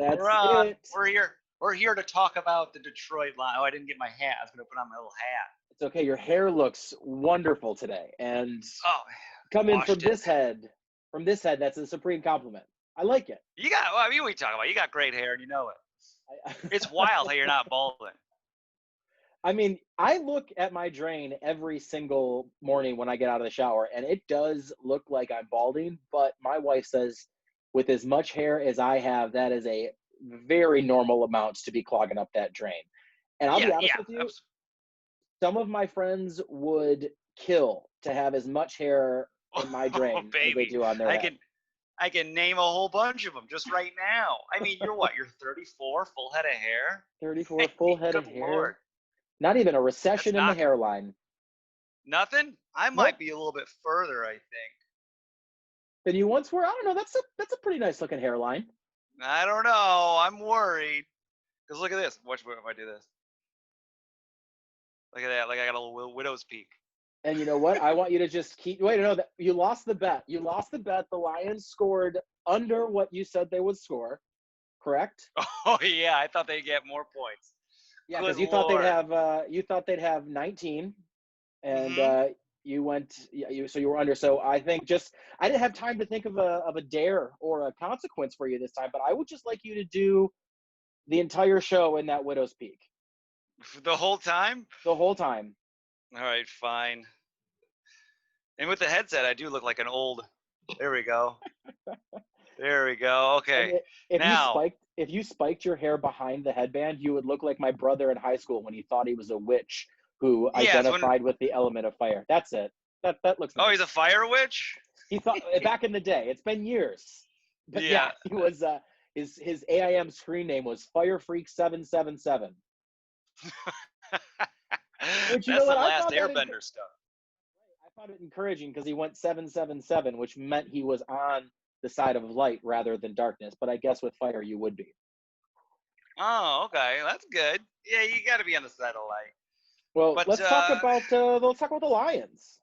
That's We're it. we're here. We're here to talk about the Detroit Lions. Oh, I didn't get my hat. I was gonna put on my little hat. It's okay. Your hair looks wonderful today. And Oh, coming washed it. from this head, that's a supreme compliment. I like it. You got. Well, I mean, we talk about. You got great hair, and you know it. It's wild how you're not balding. I mean, I look at my drain every single morning when I get out of the shower, and it does look like I'm balding. But my wife says, with as much hair as I have, that is a very normal amount to be clogging up that drain. And I'll be Yeah, honest yeah. with you, some of my friends would kill to have as much hair in my Oh, drain as they baby, do on their I head. can. I can name a whole bunch of them just right now. I mean, you're what? You're 34, full head of hair. 34 full head of Good Lord, hair. Not even a that's recession in the knocking. hairline. Nothing. I Nope. might be a little bit further. I think. Than you once were. I don't know. That's a pretty nice looking hairline. I don't know. I'm worried. Because look at this. Watch if I do this. Look at that. Like I got a little widow's peak. And you know what? I want you to just keep. Wait, no, you lost the bet. You lost the bet. The Lions scored under what you said they would score. Correct? Oh yeah, I thought they'd get more points. Yeah, Good because you thought they'd have 19, and Mm-hmm. you went. So you were under. So I think I didn't have time to think of a dare or a consequence for you this time. But I would just like you to do the entire show in that widow's peak The whole time. the whole time. All right, fine. And with the headset, I do look like an old. There we go. There we go. And Okay. if Now, you spiked your hair behind the headband, you would look like my brother in high school when he thought he was a witch who yeah, it's when. identified with the element of fire. That's it. That looks Oh, he's a nice. fire witch. He thought back in the day. It's been years, but yeah, Yeah. he was. His AIM screen name was Firefreak 777. Which you know That's what some I last found that Airbender stuff. I found it encouraging because he went 777, which meant he was on the side of light rather than darkness. But I guess with fire you would be. Oh, okay, that's good. Yeah, you got to be on the side of light. Well, But let's talk about the Lions.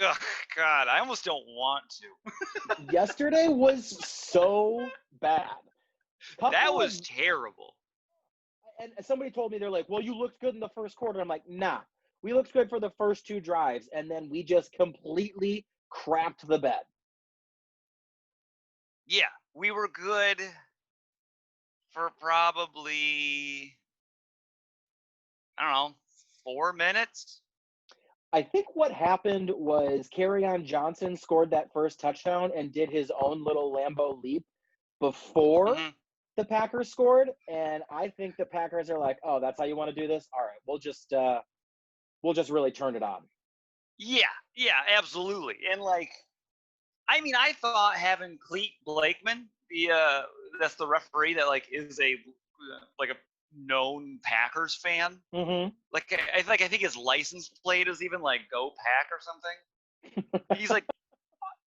ugh, God, I almost don't want to. Yesterday was so bad. That Couple was of terrible. and somebody told me they're like, "Well, you looked good in the first quarter." I'm like, "Nah, we looked good for the first two drives, and then we just completely crapped the bed." Yeah, we were good for probably, I don't know, 4 minutes. I think what happened was Kerryon Johnson scored that first touchdown and did his own little Lambeau leap before Hmm. the Packers scored, and I think the Packers are like, "Oh, that's how you want to do this? All right, we'll just really turn it on." Yeah, yeah, absolutely. And like, I mean, I thought having Cleet Blakeman, that's the referee that like is a like a known Packers fan. Mm-hmm. Like I think his license plate is even like Go Pack or something. He's like,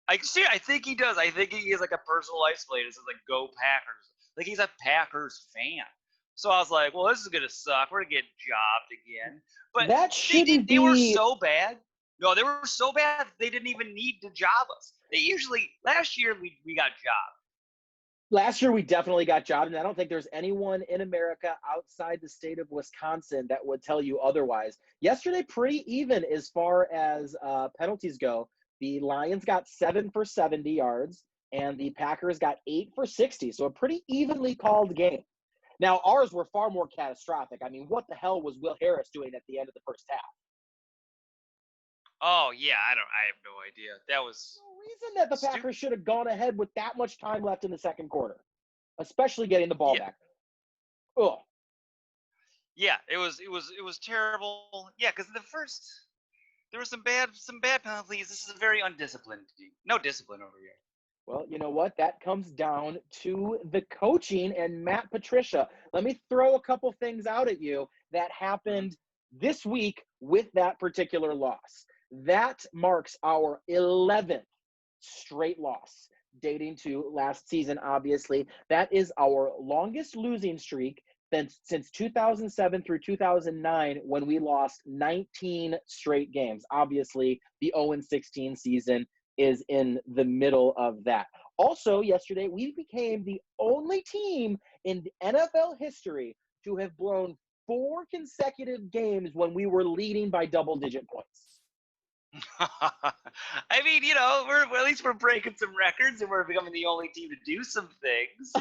I think he does. I think he has like a personal license plate. It says like Go Packers. Like he's a Packers fan. So I was like, well, this is gonna suck. We're gonna get jobbed again. But That they did. shouldn't They were be. so bad. No, they were so bad. They didn't even need to job us. They usually last year we got jobbed. Last year, we definitely got jobbed, and I don't think there's anyone in America outside the state of Wisconsin that would tell you otherwise. Yesterday, pretty even as far as penalties go. The Lions got 7 for 70 yards, and the Packers got 8 for 60. So a pretty evenly called game. Now, ours were far more catastrophic. I mean, what the hell was Will Harris doing at the end of the first half? Oh yeah, I have no idea. That was No reason that the stupid. Packers should have gone ahead with that much time left in the second quarter, especially getting the ball Yeah, back. Ugh. yeah. It was terrible. Yeah, because the first there were some bad penalties. This is a very undisciplined team. No discipline over here. Well, you know what? That comes down to the coaching and Matt Patricia. Let me throw a couple things out at you that Hmm. happened this week with that particular loss. That marks our 11th straight loss, dating to last season, obviously. That is our longest losing streak since 2007 through 2009, when we lost 19 straight games. Obviously, the 0-16 season is in the middle of that. Also, yesterday, we became the only team in NFL history to have blown 4 consecutive games when we were leading by double-digit points. I mean, we're at least we're breaking some records and we're becoming the only team to do some things.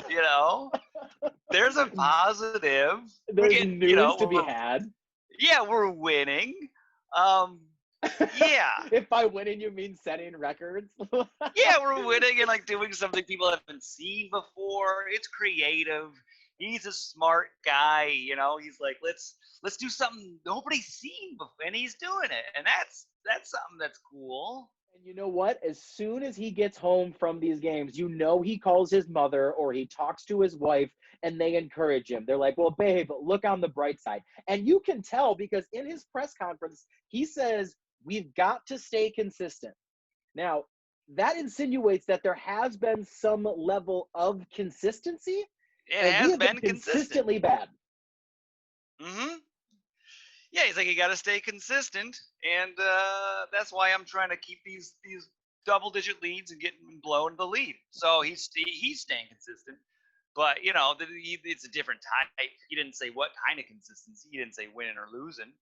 There's a positive. There's news to be had. Yeah, we're winning. Yeah. If by winning you mean setting records. Yeah, we're winning and like doing something people haven't seen before. It's creative. He's a smart guy, He's like, let's do something nobody's seen before, and he's doing it, and that's something that's cool. And you know what? As soon as he gets home from these games, he calls his mother or he talks to his wife, and they encourage him. They're like, "Well, babe, look on the bright side." And you can tell because in his press conference, he says, "We've got to stay consistent." Now, that insinuates that there has been some level of consistency. It has been consistently bad. Mm-hmm. Yeah, he's like, you got to stay consistent, and that's why I'm trying to keep these double-digit leads and getting blown the lead. So he's staying consistent, but it's a different type. He didn't say what kind of consistency. He didn't say winning or losing.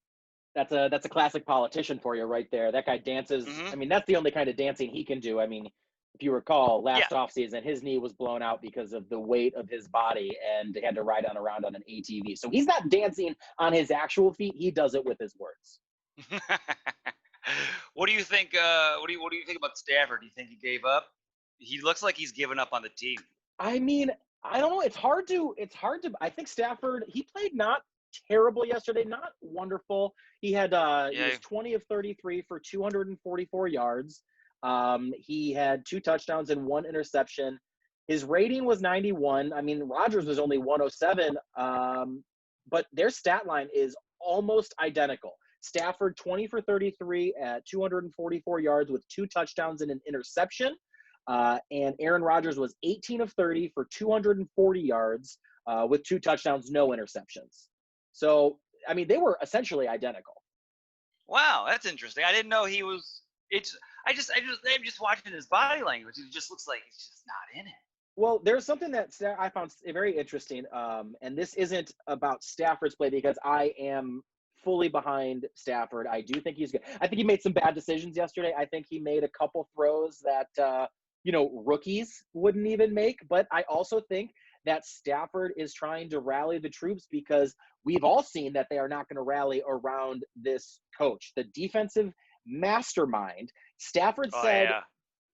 That's a classic politician for you right there. That guy dances. Mm-hmm. I mean, that's the only kind of dancing he can do. I mean, if you recall, last offseason, his knee was blown out because of the weight of his body, and they had to ride around on an ATV. So he's not dancing on his actual feet. He does it with his words. What do you think? What do you think about Stafford? Do you think he gave up? He looks like he's given up on the team. I mean, I don't know. It's hard to. I think Stafford. He played not terrible yesterday. Not wonderful. He had he was 20 of 33 for 244 yards. He had 2 touchdowns and 1 interception. His rating was 91. I mean, Rodgers was only 107. But their stat line is almost identical. Stafford 20 for 33 at 244 yards with 2 touchdowns and an interception. And Aaron Rodgers was 18 of 30 for 240 yards with 2 touchdowns, no interceptions. So, I mean, they were essentially identical. Wow, that's interesting. I didn't know he was. I'm just watching his body language. It just looks like he's just not in it. Well, there's something that I found very interesting, and this isn't about Stafford's play because I am fully behind Stafford. I do think he's good. I think he made some bad decisions yesterday. I think he made a couple throws that rookies wouldn't even make. But I also think that Stafford is trying to rally the troops because we've all seen that they are not going to rally around this coach, the defensive mastermind. Stafford said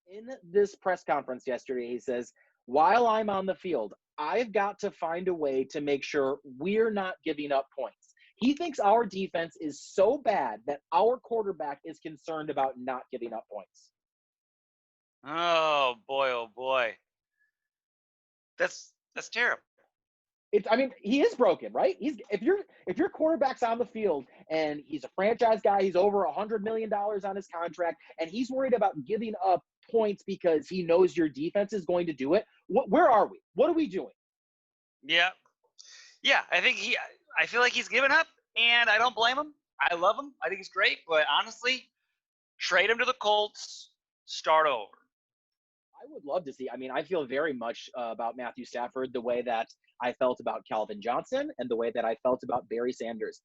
in this press conference yesterday, he says, "While I'm on the field, I've got to find a way to make sure we're not giving up points." He thinks our defense is so bad that our quarterback is concerned about not giving up points. Oh boy. That's terrible. I mean, he is broken, right? If your quarterback's on the field and he's a franchise guy, he's over $100 million on his contract, and he's worried about giving up points because he knows your defense is going to do it. Where are we? What are we doing? Yeah. I feel like he's given up, and I don't blame him. I love him. I think he's great, but honestly, trade him to the Colts. Start over. I would love to see. I mean, I feel very much about Matthew Stafford the way that I felt about Calvin Johnson and the way that I felt about Barry Sanders.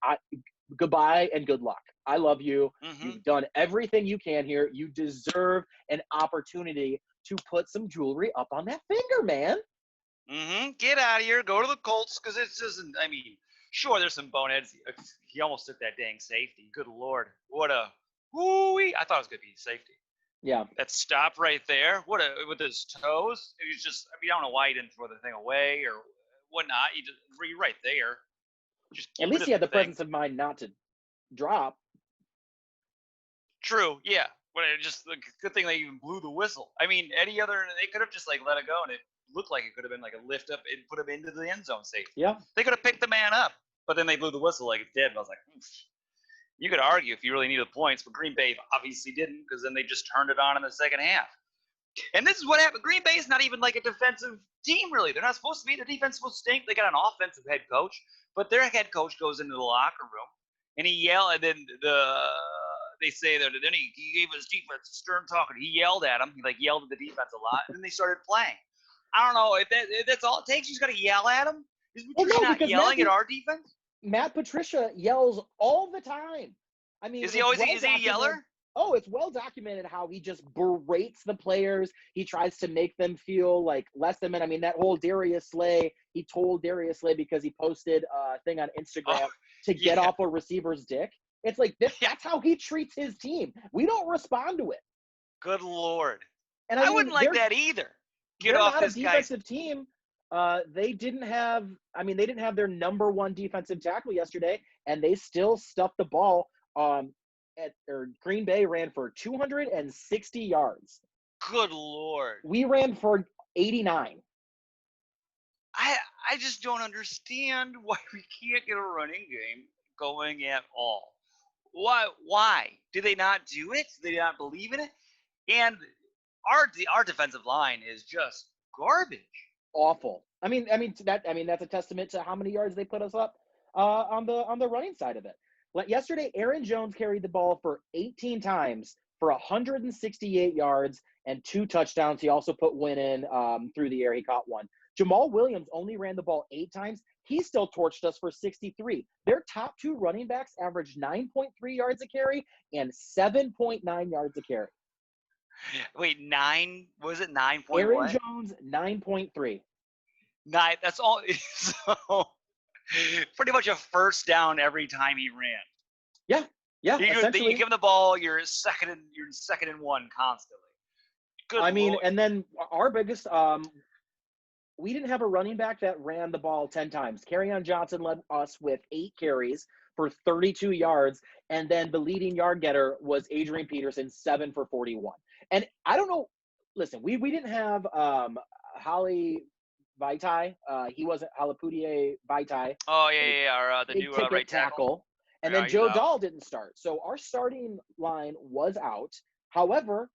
Goodbye and good luck. I love you. Mm-hmm. You've done everything you can here. You deserve an opportunity to put some jewelry up on that finger, man. Mm-hmm. Get out of here. Go to the Colts because it doesn't. I mean, sure, there's some boneheads. He almost took that dang safety. Good Lord. What a woo-wee. I thought it was going to be safety. Yeah. That stop right there. With his toes. It was just, I don't know why he didn't throw the thing away or whatnot. You're right there. At least he had the presence of mind not to drop. True, yeah. But just the good thing they even blew the whistle. I mean, any other, they could have just let it go, and it looked like it could have been like a lift up and put him into the end zone safety. Yeah. They could have picked the man up, but then they blew the whistle like it did. And I was like, you could argue if you really needed points, but Green Bay obviously didn't because then they just turned it on in the second half. And this is what happened. Green Bay is not even like a defensive team, really. They're not supposed to be. Their defense will stink. They got an offensive head coach, but their head coach goes into the locker room and he yells, and then they say that then he gave his defense a stern talking. He yelled at him. He like yelled at the defense a lot, and then they started playing. I don't know if that's all it takes. You just got to yell at him. Is Patricia not yelling at our defense? Matt Patricia yells all the time. I mean, is he always is he a yeller? Oh, it's well documented how he just berates the players. He tries to make them feel like less than men. I mean, that whole Darius Slay, he told Darius Slay because he posted a thing on Instagram to get off a receiver's dick. It's like that's how he treats his team. We don't respond to it. Good Lord. And I wouldn't like that either. Get off this guy. Defensive team. They didn't have their number one defensive tackle yesterday, and they still stuffed the ball. Green Bay ran for 260 yards. Good Lord. We ran for 89. I just don't understand why we can't get a running game going at all. Why? Did they not do it? Did they not believe in it? And our defensive line is just garbage. Awful. I mean that's a testament to how many yards they put us up on the running side of it. Yesterday, Aaron Jones carried the ball for 18 times for 168 yards and 2 touchdowns. He also put Wynn in through the air. He caught one. Jamal Williams only ran the ball 8 times. He still torched us for 63. Their top 2 running backs averaged 9.3 yards a carry and 7.9 yards a carry. Wait, 9? Was it 9? Aaron Jones, 9.3. 9. That's all. So pretty much a first down every time he ran. Yeah. You give him the ball, you're second and 1 constantly. Good Lord. And then our biggest we didn't have a running back that ran the ball 10 times. Kerryon Johnson led us with 8 carries for 32 yards, and then the leading yard getter was Adrian Peterson, 7 for 41. And I don't know. Listen, we didn't have Holly Vaitai. He wasn't Halapoudier Vaitai. Oh yeah. The new right tackle. And then Joe Dahl didn't start. So our starting line was out. However,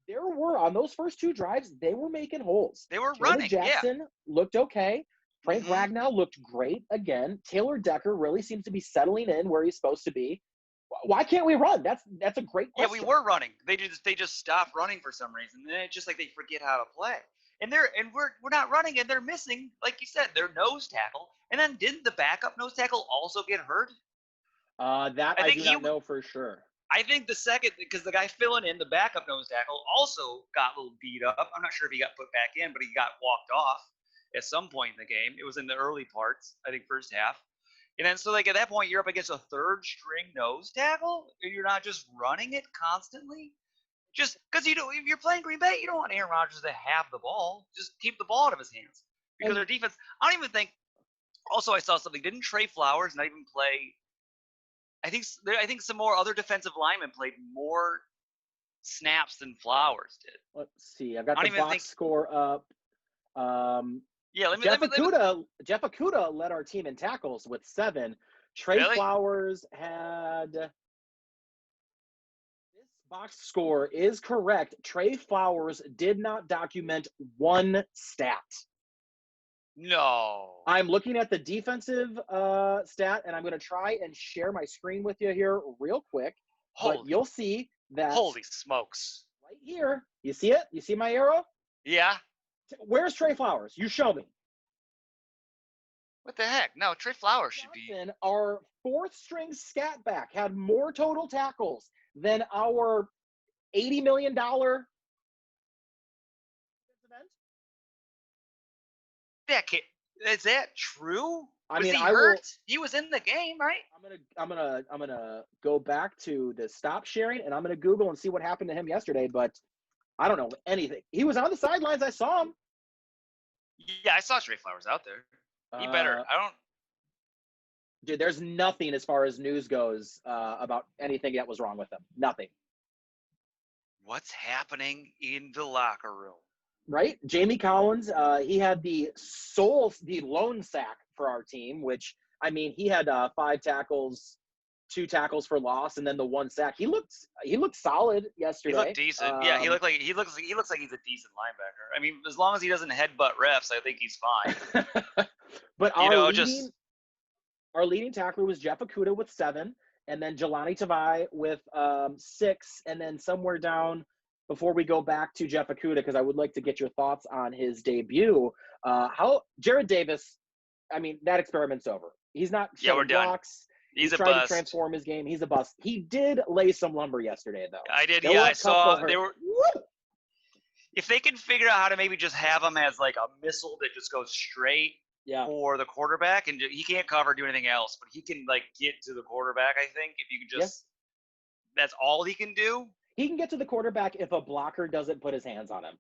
there were on those first 2 drives, they were making holes. They were running. Jackson looked okay. Frank Ragnow looked great again. Taylor Decker really seems to be settling in where he's supposed to be. Why can't we run? That's a great question. Yeah, we were running. They just stopped running for some reason. And it's just like they forget how to play. And we're not running, and they're missing, like you said, their nose tackle. And then didn't the backup nose tackle also get hurt? I do not know for sure. I think the second, because the guy filling in, the backup nose tackle, also got a little beat up. I'm not sure if he got put back in, but he got walked off at some point in the game. It was in the early parts, I think first half. And then so like at that point, you're up against a 3rd string nose tackle, and you're not just running it constantly. Just because if you're playing Green Bay, you don't want Aaron Rodgers to have the ball. Just keep the ball out of his hands. Because their defense, I don't even think. Also, I saw something. Didn't Trey Flowers not even play? I think some more other defensive linemen played more snaps than Flowers did. Let's see. I've got the box score up. Jeff Okudah led our team in tackles with 7. Trey Flowers had. This box score is correct. Trey Flowers did not document 1 stat. No. I'm looking at the defensive stat, and I'm going to try and share my screen with you here real quick. But you'll see that. Holy smokes. Right here. You see it? You see my arrow? Yeah. Where's Trey Flowers? You show me. What the heck? No, Trey Flowers should be. Our 4th string scat back had more total tackles than our $80 million event. Is that true? Was he hurt? He was in the game, right? I'm gonna go back to the stop sharing, and I'm gonna Google and see what happened to him yesterday. But I don't know anything. He was on the sidelines. I saw him. Yeah, I saw Trey Flowers out there. He better. I don't. Dude, there's nothing as far as news goes about anything that was wrong with him. Nothing. What's happening in the locker room? Right? Jamie Collins, he had the lone sack for our team, which, I mean, he had 5 tackles, 2 tackles for loss, and then the 1 sack. He looked solid yesterday. He looked decent. Yeah, he looks like he's a decent linebacker. I mean, as long as he doesn't headbutt refs, I think he's fine. But our leading tackler was Jeff Okudah with 7, and then Jelani Tavai with 6, and then somewhere down before we go back to Jeff Okudah, because I would like to get your thoughts on his debut. How Jared Davis, I mean, that experiment's over. He's not Yeah, we're shedding done. blocks. He's a trying to bust. transform his game. He's a bust. He did lay some lumber yesterday, though. I did. There Yeah, were a I saw. couple They were. Woo! If they can figure out how to maybe just have him as like a missile that just goes straight Yeah. for the quarterback, and he can't cover, do anything else, but he can like get to the quarterback. I think if you can just, that's all he can do. He can get to the quarterback if a blocker doesn't put his hands on him.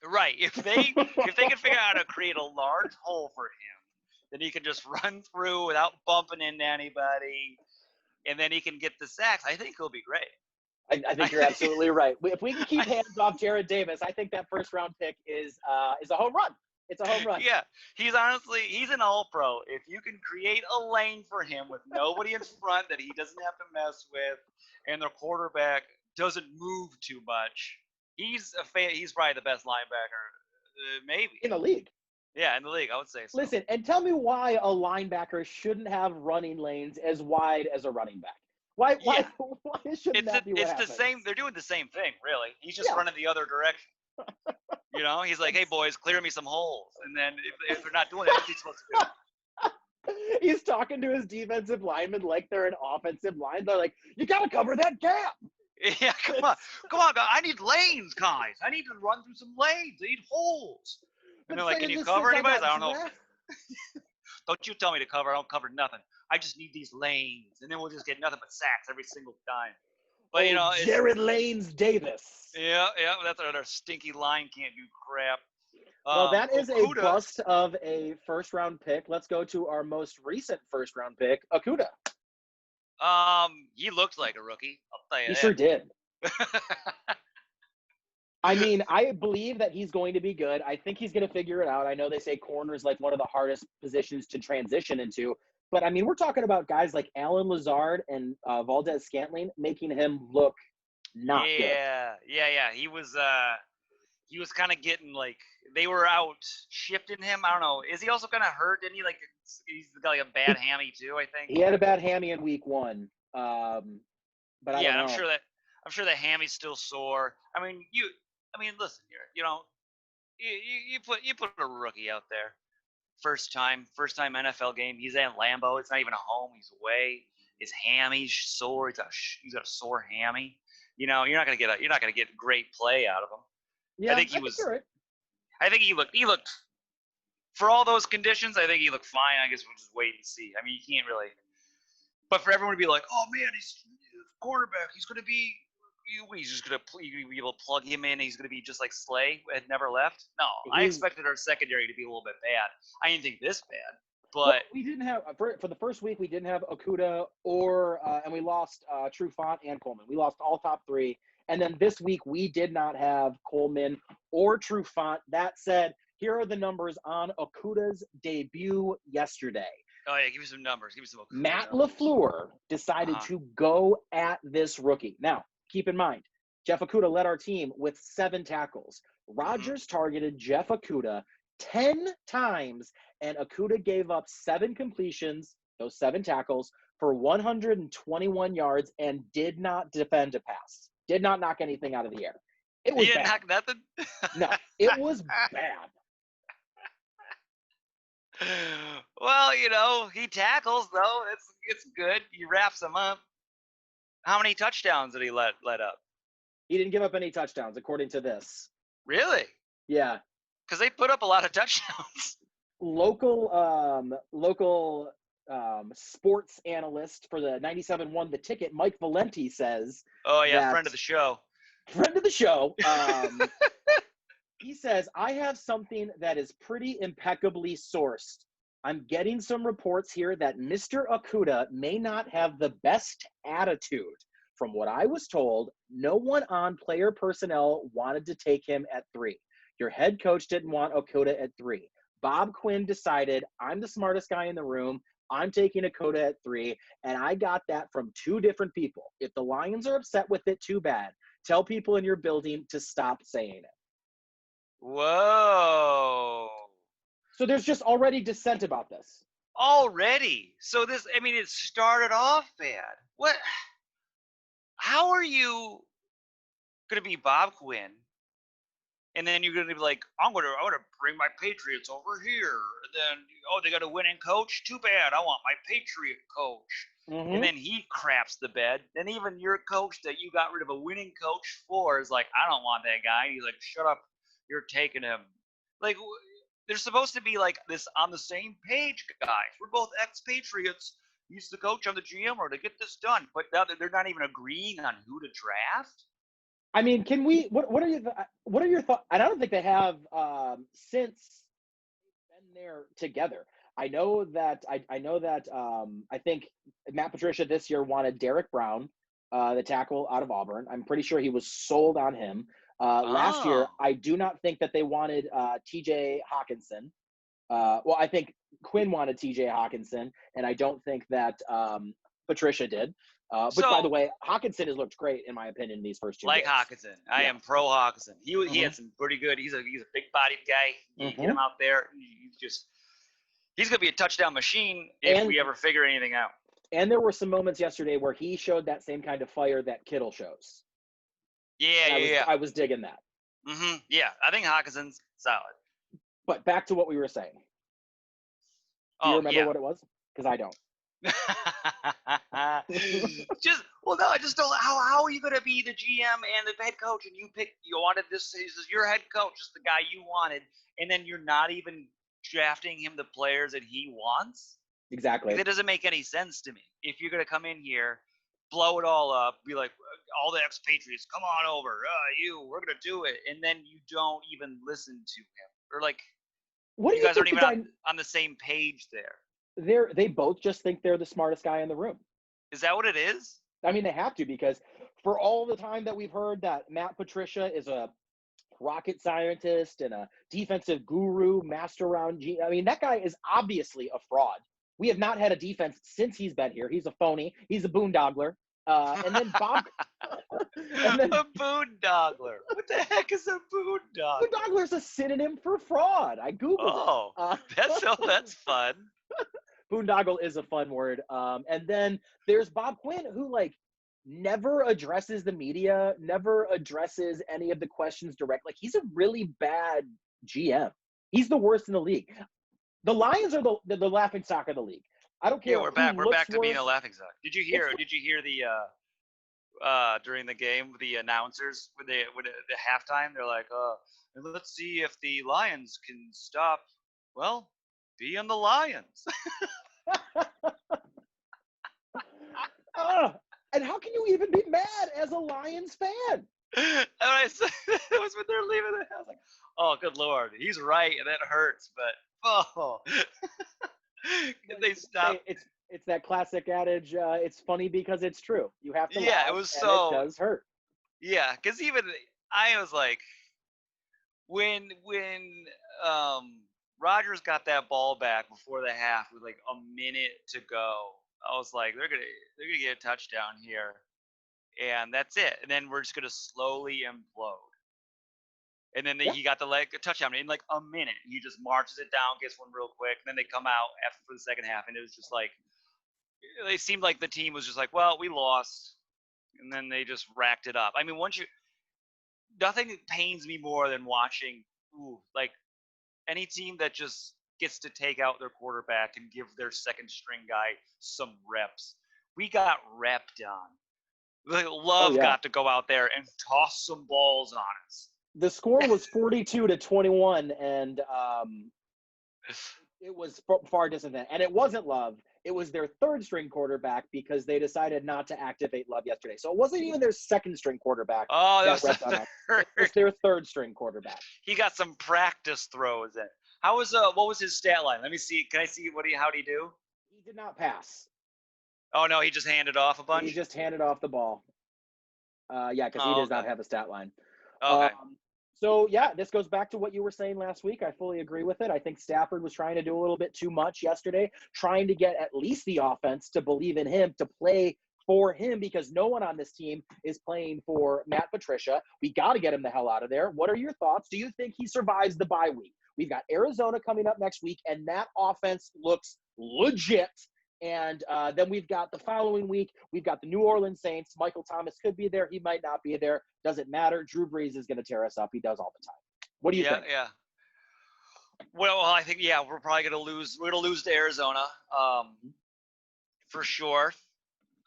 Right. If they can figure out how to create a large hole for him, then he can just run through without bumping into anybody, and then he can get the sacks. I think he'll be great. I think you're absolutely right. If we can keep hands off Jared Davis, I think that first round pick is a home run. It's a home run. Yeah, he's an all-pro. If you can create a lane for him with nobody in front that he doesn't have to mess with, and the quarterback doesn't move too much, he's probably the best linebacker, maybe In the league. Yeah, in the league, I would say so. Listen, and tell me why a linebacker shouldn't have running lanes as wide as a running back. Why shouldn't that be what It's happens? the same. They're doing the same thing, really. He's just Yeah. running the other direction. He's like, "Hey boys, clear me some holes." And then if they're not doing it, what's he supposed to do? He's talking to his defensive linemen like they're an offensive line. They're like, "You got to cover that gap." Yeah, come on, guys. I need lanes, guys. I need to run through some lanes. I need holes. And they're like, "Can you cover anybody?" I don't know. Don't you tell me to cover. I don't cover nothing. I just need these lanes, and then we'll just get nothing but sacks every single time. But Jared Lanes Davis. Yeah, that's another stinky line. Can't do crap. Well, that is Okudah, a bust of a first-round pick. Let's go to our most recent first-round pick, Okudah. He looked like a rookie. I'll tell you He that. sure did. I mean, I believe that he's going to be good. I think he's going to figure it out. I know they say corner is like one of the hardest positions to transition into. But, I mean, we're talking about guys like Alan Lazard and Valdez Scantling making him look not good. Yeah. He was kind of getting like they were out shifting him. I don't know. Is he also kind of hurt? Didn't he he's got like a bad hammy too? I think he had a bad hammy in week 1. But I don't know. I'm sure the hammy's still sore. I mean, listen here. You put a rookie out there. First time NFL game. He's at Lambeau. It's not even a home. He's away. His hammy's sore. He's got a sore hammy. You're not gonna get great play out of him. Yeah, I think he was. Right. I think he looked for all those conditions. I think he looked fine. I guess we'll just wait and see. I mean, you can't really. But for everyone to be like, "Oh man, he's quarterback. He's gonna be." He's just gonna be able to plug him in. He's gonna be just like Slay had never left. No, I expected our secondary to be a little bit bad. I didn't think this bad, but we didn't have for the first week. We didn't have Okudah and we lost Trufant and Coleman. We lost all top 3, and then this week we did not have Coleman or Trufant. That said, here are the numbers on Okudah's debut yesterday. Oh yeah, give me some numbers. Give me some. Matt LaFleur decided to go at this rookie. Now, keep in mind, Jeff Okudah led our team with 7 tackles. Rodgers targeted Jeff Okudah 10 times, and Okudah gave up 7 completions, those 7 tackles, for 121 yards and did not defend a pass. Did not knock anything out of the air. It was bad. Knock nothing? No, it was bad. Well, he tackles though. It's good. He wraps them up. How many touchdowns did he let up? He didn't give up any touchdowns, according to this. Really? Yeah. Because they put up a lot of touchdowns. Local sports analyst for the 97.1 The Ticket, Mike Valenti, says. Oh yeah, friend of the show. Friend of the show. He says, I have something that is pretty impeccably sourced. I'm getting some reports here that Mr. Okudah may not have the best attitude. From what I was told, no one on player personnel wanted to take him at 3. Your head coach didn't want Okudah at 3. Bob Quinn decided, I'm the smartest guy in the room. I'm taking Okudah at 3. And I got that from 2 different people. If the Lions are upset with it, too bad. Tell people in your building to stop saying it. Whoa. So there's just already dissent about this. already. So this, I mean, it started off bad. What? How are you gonna be Bob Quinn, and then you're gonna be like, I'm gonna bring my Patriots over here. And then, oh, they got a winning coach. Too bad. I want my Patriot coach. And then he craps the bed. Then even your coach that you got rid of a winning coach for is like, I don't want that guy. And he's like, shut up. You're taking him. Like, they're supposed to be like this on the same page, guys. We're both ex-Patriots. He's the coach, I'm the GM, or to get this done. But now they're not even agreeing on who to draft. I mean, can we? What are your thoughts? And I don't think they have since they've been there together. I know that I think Matt Patricia this year wanted Derek Brown, the tackle out of Auburn. I'm pretty sure he was sold on him. Last year, I do not think that they wanted T.J. Hawkinson. Well, I think Quinn wanted T.J. Hawkinson, and I don't think that Patricia did. But by the way, Hawkinson has looked great in my opinion in these first 2 games. Hawkinson, I am pro Hawkinson. He had some pretty good. He's a big bodied guy. You get him out there, he's gonna be a touchdown machine if we ever figure anything out. And there were some moments yesterday where he showed that same kind of fire that Kittle shows. I was digging that. Yeah, I think Hawkinson's solid. But back to what we were saying. Do you remember what it was? Because I don't. I just don't. How are you going to be the GM and the head coach, and you wanted this is your head coach, just the guy you wanted, and then you're not even drafting him the players that he wants? Exactly. That doesn't make any sense to me. If you're going to come in here, blow it all up, be like, all the ex-Patriots, come on over, we're going to do it, and then you don't even listen to him, or like, you guys aren't even on the same page there. They both just think they're the smartest guy in the room. Is that what it is? I mean, they have to, because for all the time that we've heard that Matt Patricia is a rocket scientist and a defensive guru, master around I mean, that guy is obviously a fraud. We have not had a defense since he's been here. He's a phony. He's a boondoggler. And then Bob. A boondoggler. What the heck is a boondoggler? Boondoggler is a synonym for fraud. I Googled it. That's fun. Boondoggle is a fun word. And then there's Bob Quinn, who never addresses the media, never addresses any of the questions directly. He's a really bad GM. He's the worst in the league. The Lions are the laughing stock of the league. I don't care. Yeah, we're back to being a laughing stock. Did you hear the during the game the announcers when the halftime, they're like, let's see if the Lions can stop being the Lions. And how can you even be mad as a Lions fan? And I said, it was when they're leaving the house. Like, oh, good Lord, he's right, and that hurts. But they stop. It's that classic adage. It's funny because it's true. You have to. Yeah, laugh, it was and it does hurt. Yeah, because even I was like, when Rodgers got that ball back before the half with like a minute to go, I was like, they're gonna get a touchdown here, and that's it. And then we're just gonna slowly implode. And then he got a touchdown in like a minute. He just marches it down, gets one real quick, and then they come out for the second half, and it was just like they seemed like the team was just like, well, we lost, and then they just racked it up. I mean, nothing pains me more than watching like any team that just gets to take out their quarterback and give their second string guy some reps. We got repped on. Love got to go out there and toss some balls on us. The score was 42-21, and it was far distant. And it wasn't Love. It was their third string quarterback because they decided not to activate Love yesterday. So it wasn't even their second string quarterback. Oh, that was their third string quarterback. He got some practice throws in. What was his stat line? Let me see. Can I see how'd he do? He did not pass. Oh no, he just handed off a bunch. He just handed off the ball. Because he does not have a stat line. Okay. So, this goes back to what you were saying last week. I fully agree with it. I think Stafford was trying to do a little bit too much yesterday, trying to get at least the offense to believe in him, to play for him, because no one on this team is playing for Matt Patricia. We got to get him the hell out of there. What are your thoughts? Do you think he survives the bye week? We've got Arizona coming up next week, and that offense looks legit. And then we've got the following week, we've got the New Orleans Saints. Michael Thomas could be there. He might not be there. Doesn't matter. Drew Brees is going to tear us up. He does all the time. What do you think? Yeah. Well, I think, we're probably going to lose. We're going to lose to Arizona for sure.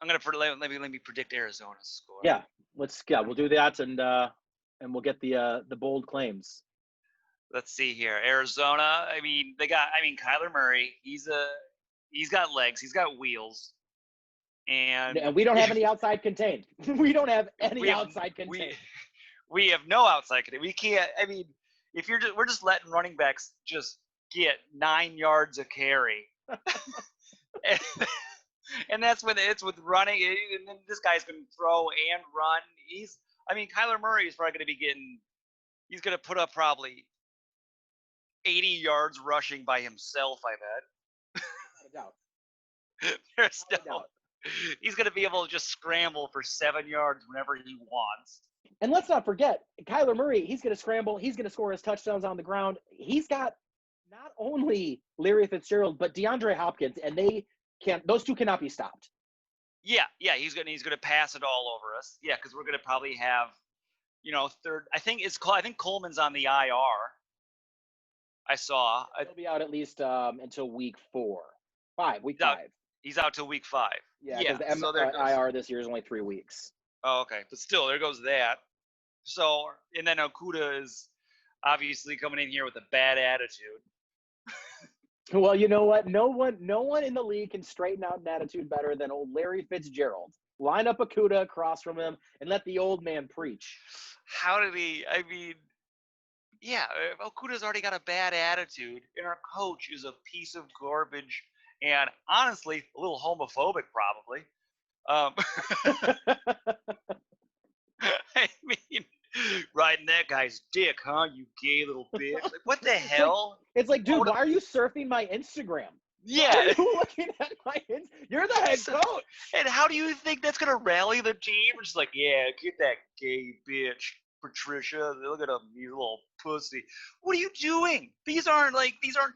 I'm going to let me predict Arizona's score. Yeah, we'll do that, and we'll get the bold claims. Let's see here. Arizona, Kyler Murray, he's got legs, he's got wheels. And we don't have any outside contained. We don't have any outside contained. We have no outside contained. We can't, if we're just letting running backs just get 9 yards a carry. And that's when it's with running. And then this guy's going to throw and run. Kyler Murray is probably going to be he's going to put up probably 80 yards rushing by himself, I bet. Not a doubt. There's no doubt. He's going to be able to just scramble for 7 yards whenever he wants. And let's not forget, Kyler Murray, he's going to scramble. He's going to score his touchdowns on the ground. He's got not only Larry Fitzgerald, but DeAndre Hopkins, and those two cannot be stopped. Yeah, he's going to pass it all over us. Yeah, because we're going to probably have, third. I think Coleman's on the IR. I saw. He'll be out at least until week 5. He's out till week 5. Yeah, because the IR this year is only 3 weeks. Oh, okay. But still, there goes that. So, and then Okudah is obviously coming in here with a bad attitude. Well, you know what? No one in the league can straighten out an attitude better than old Larry Fitzgerald. Line up Okudah across from him and let the old man preach. How did he? Okudah's already got a bad attitude, and our coach is a piece of garbage, and honestly, a little homophobic, probably. Riding that guy's dick, huh? You gay little bitch! Like, what the hell? It's like, dude, why are you surfing my Instagram? Yeah, why are you looking at my Instagram? You're the head coach. And how do you think that's gonna rally the team? It's like, yeah, get that gay bitch, Patricia. Look at him, you little pussy. What are you doing? These aren't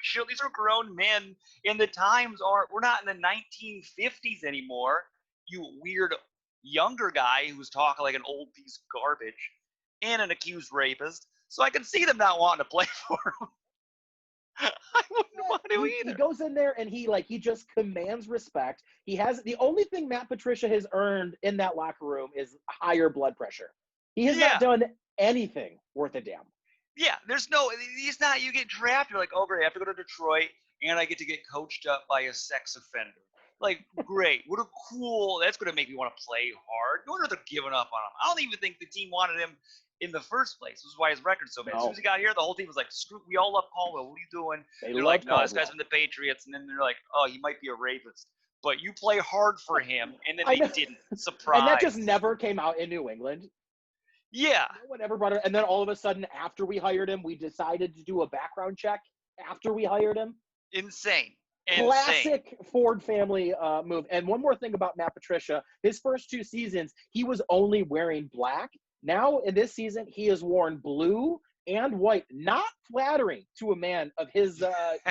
children. These are grown men. And the times aren't. We're not in the 1950s anymore. You weird younger guy who's talking like an old piece of garbage and an accused rapist. So I can see them not wanting to play for him. I wouldn't want to either. He goes in there and he just commands respect. He has the only thing Matt Patricia has earned in that locker room is higher blood pressure. He has not done anything worth a damn. Yeah, he's not. You get drafted, you're like, oh great, I have to go to Detroit and I get to get coached up by a sex offender. Like, great. That's going to make me want to play hard. No wonder they're giving up on him. I don't even think the team wanted him in the first place. This is why his record's so bad. No. As soon as he got here, the whole team was like, screw, we all love Caldwell. What are you doing? They're like, no, this guy's from the Patriots. And then they're like, oh, he might be a rapist. But you play hard for him. And then they didn't. Surprise. And that just never came out in New England. Yeah. No one ever brought it. And then all of a sudden, after we hired him, we decided to do a background check after we hired him. Insane. Classic Ford family move. And one more thing about Matt Patricia, his first 2 seasons, he was only wearing black. Now, in this season, he has worn blue and white. Not flattering to a man of his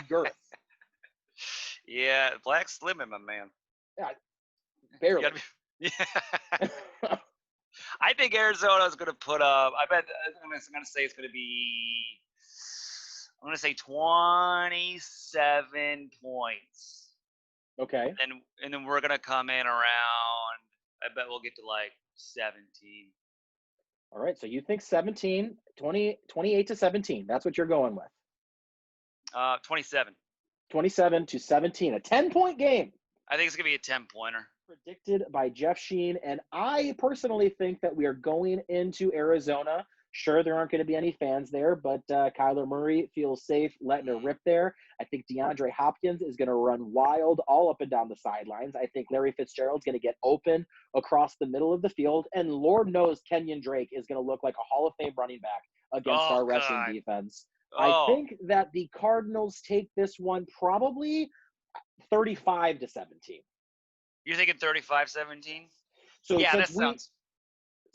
girth. Yeah, black's slimming, my man. Yeah, barely. I think Arizona's going to put up, I'm going to say it's going to be, I'm going to say 27 points. Okay. And then we're going to come in around, I bet we'll get to like 17. All right. So you think 28 to 17. That's what you're going with. 27. 27 to 17. A 10-point game. I think it's going to be a 10-pointer. Predicted by Jeff Scheen. And I personally think that we are going into Arizona. Sure, there aren't going to be any fans there, but Kyler Murray feels safe letting her rip there. I think DeAndre Hopkins is going to run wild all up and down the sidelines. I think Larry Fitzgerald's going to get open across the middle of the field. And Lord knows Kenyon Drake is going to look like a Hall of Fame running back against our rushing defense. I think that the Cardinals take this one probably 35 to 17. You're thinking 35-17? So yeah, that sounds...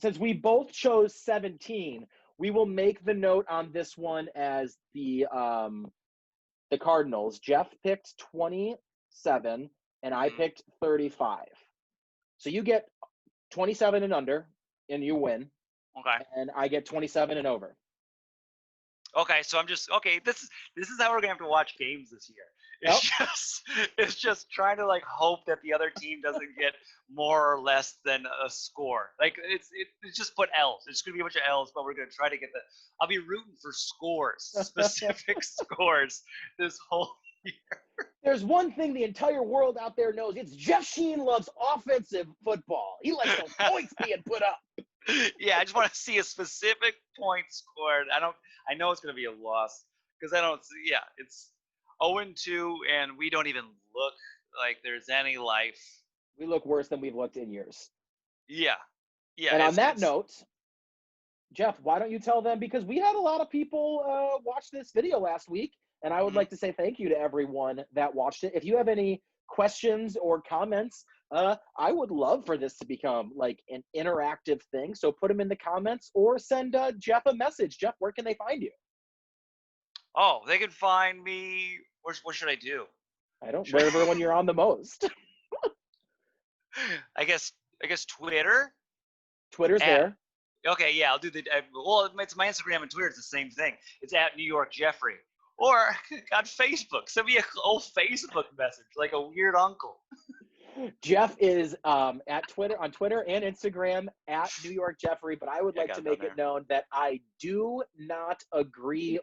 Since we both chose 17, we will make the note on this one as the Cardinals. Jeff picked 20. 7, and I Mhm. picked 35. So you get 27 and under, and you win, Okay. and I get 27 and over. Okay, so I'm just okay. This is how we're gonna have to watch games this year. Yep. It's just trying to like hope that the other team doesn't get more or less than a score. Like it's just put L's. It's gonna be a bunch of L's, but we're gonna try to get the. I'll be rooting for scores, specific scores this whole year. There's one thing the entire world out there knows. It's Jeff Scheen loves offensive football. He likes those points being put up. Yeah, I just want to see a specific point scored. I know it's gonna be a loss because I don't. Yeah, it's 0-2, and we don't even look like there's any life. We look worse than we've looked in years. Yeah, yeah. And on that It's note, Jeff, why don't you tell them? Because we had a lot of people watch this video last week, and I would Mhm. like to say thank you to everyone that watched it. If you have any questions or comments, I would love for this to become like an interactive thing. So put them in the comments or send Jeff a message. Jeff, where can they find you? Oh, they can find me. What should I do? I don't, Should wherever when you're on the most. I guess Twitter Twitter's at. there. Okay, yeah, I'll do the. Well, it's my Instagram and Twitter. It's the same thing. It's at New York Jeffrey. Or on Facebook, send me a old Facebook message like a weird uncle. Jeff is at Twitter on Twitter and Instagram at New York Jeffrey, but I would Yeah, I like got to it down make it there. known that I do not agree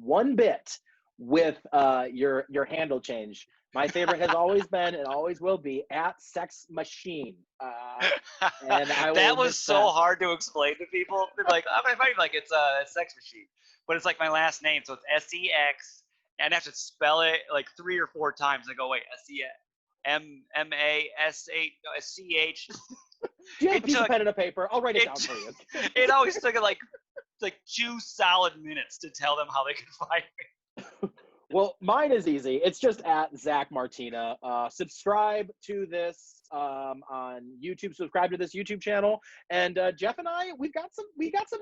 one bit with your handle change. My favorite has always been and always will be at Sex Machine, and I will That admit was so that. hard to explain to people. They're like, I'm like it's a sex machine, but it's like my last name, so it's SEX, and I have to spell it like 3 or 4 times. I go, wait, SEMMASCH. Do you have a It piece of took pen and a paper? I'll write it down it. for you. It always took like 2 solid minutes to tell them how they could find me. Well, mine is easy. It's just at Zach Martina. Subscribe to this on YouTube. Subscribe to this YouTube channel. And Jeff and I, we got some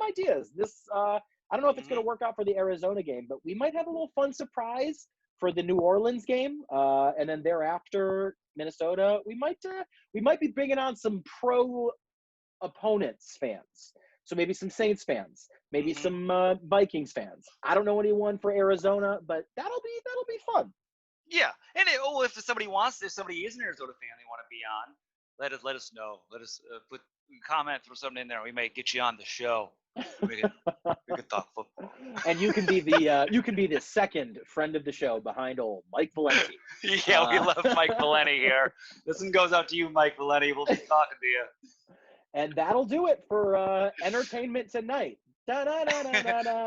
ideas. This I don't know if it's going Mm-hmm. to work out for the Arizona game, but we might have a little fun surprise for the New Orleans game. And then thereafter, Minnesota. We might be bringing on some pro opponents fans. So maybe some Saints fans, maybe Mm-hmm. some Vikings fans. I don't know anyone for Arizona, but that'll be fun. Yeah, and if somebody if somebody is an Arizona fan, they want to be on, let us know. Let us put comment, throw something in there. We may get you on the show. We could talk football. And you can be the second friend of the show behind old Mike Valenti. Yeah, we love Mike Valenti here. This one goes out to you, Mike Valenti. We'll be talking to you. And that'll do it for entertainment tonight. Da-da-da-da-da-da.